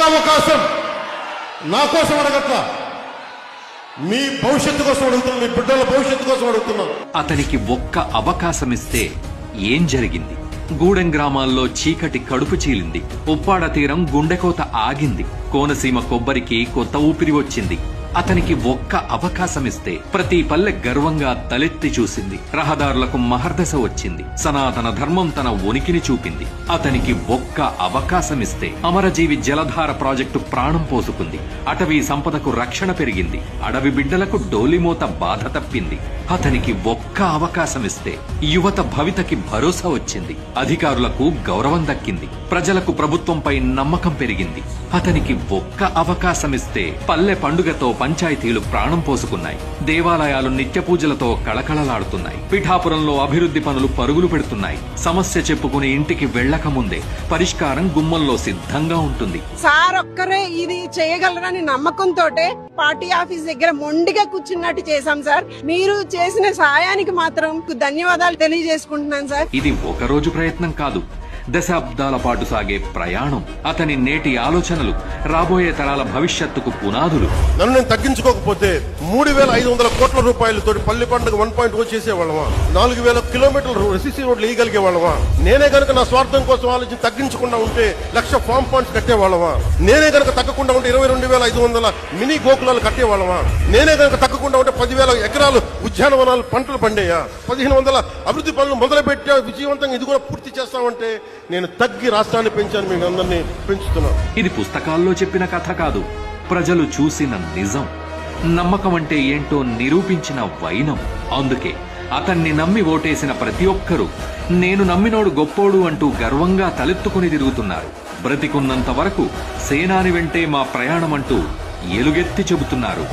అవకాశం నా కోసం అడగట్లా, మీ భవిష్యత్తు కోసం అడుగుతున్నాను, మీ బిడ్డల భవిష్యత్తు కోసం అడుగుతున్నాను. అతనికి ఒక్క అవకాశం ఇస్తే ఏం జరిగింది? గూడెం గ్రామాల్లో చీకటి కడుపు చీలింది. ఉప్పాడ తీరం గుండెకోత ఆగింది. కోనసీమ కొబ్బరికి కొత్త ఊపిరి వచ్చింది. అతనికి ఒక్క అవకాశం ఇస్తే ప్రతి పల్లె గర్వంగా తలెత్తి చూసింది. రహదారులకు మహర్దశ వచ్చింది. సనాతన ధర్మం తన ఉనికిని చూపింది. అతనికి ఒక్క అవకాశం ఇస్తే అమరజీవి జలధార ప్రాజెక్టు ప్రాణం పోసుకుంది. అటవీ సంపదకు రక్షణ పెరిగింది. అడవి బిడ్డలకు డోలిమోత బాధ తప్పింది. అతనికి ఒక్క అవకాశం ఇస్తే యువత భవితకి భరోసా వచ్చింది. అధికారులకు గౌరవం దక్కింది. ప్రజలకు ప్రభుత్వంపై నమ్మకం పెరిగింది. అతనికి ఒక్క అవకాశం ఇస్తే పల్లె పండుగతో పంచాయతీలు ప్రాణం పోసుకున్నాయి. దేవాలయాలు నిత్య పూజలతో కళకళలాడుతున్నాయి. పిఠాపురంలో అభివృద్ధి పనులు పరుగులు పెడుతున్నాయి. సమస్య చెప్పుకుని ఇంటికి వెళ్లక ముందే పరిష్కారం గుమ్మంలో సిద్ధంగా ఉంటుంది. సార్ ఒక్కరే ఇది చేయగలరని నమ్మకంతో పార్టీ ఆఫీస్ దగ్గర మొండిగా కూర్చున్నట్టు చేశాం సార్. మీరు చేసిన సాయానికి మాత్రం ధన్యవాదాలు తెలియజేసుకుంటున్నాను సార్. ఇది ఒక రోజు ప్రయత్నం కాదు, దశాబ్దాల పాటు సాగే ప్రయాణం. అతని నేటి ఆలోచనలు రాబోయే తరాల భవిష్యత్తుకు పునాదులు. నన్ను నేను తగ్గించుకోకపోతే 3,500 కోట్ల రూపాయలతో పల్లి పండుగ 1.0 చేసేవాళ్ళమా? 4,000 కిలోమీటర్లు రెసిసి రోడ్లు వేయగలిగే వాళ్ళమా? నేనే గనక నా స్వార్థం కోసం ఆలోచించి తగ్గించకుండా ఉంటే 1,00,000 ఫామ్ పాయింట్స్ కట్టేవాళ్ళమా? నేనే గనక తగ్గకుండా ఉంటే 22,500 మినీ గోకులాలు కట్టేవాళ్ళమా? నేనే గనక తగ్గకుండా ఉంటే 10,000 ఎకరాలు ఉద్యానవనాలు పంటలు పండేయా? 1,500 అభివృద్ధి పనులు మొదలుపెట్టా విజయవంతంగా ఇది కూడా పూర్తి చేస్తామంటే నేను తగ్గి రాష్ట్రాన్ని పెంచాను, మీ అందరినీ పెంచుతున్నాను. ఇది పుస్తకాల్లో చెప్పిన కథ కాదు, ప్రజలు చూసిన నిజం. నమ్మకం అంటే ఏంటో నిరూపించిన వైనం. అందుకే అతన్ని నమ్మి ఓటేసిన ప్రతి ఒక్కరూ నేను నమ్మినోడు గొప్పోడు అంటూ గర్వంగా తలెత్తుకుని తిరుగుతున్నారు. బ్రతికున్నంత వరకు సేనాని వెంటే మా ప్రయాణమంటూ ఎలుగెత్తి చెబుతున్నారు.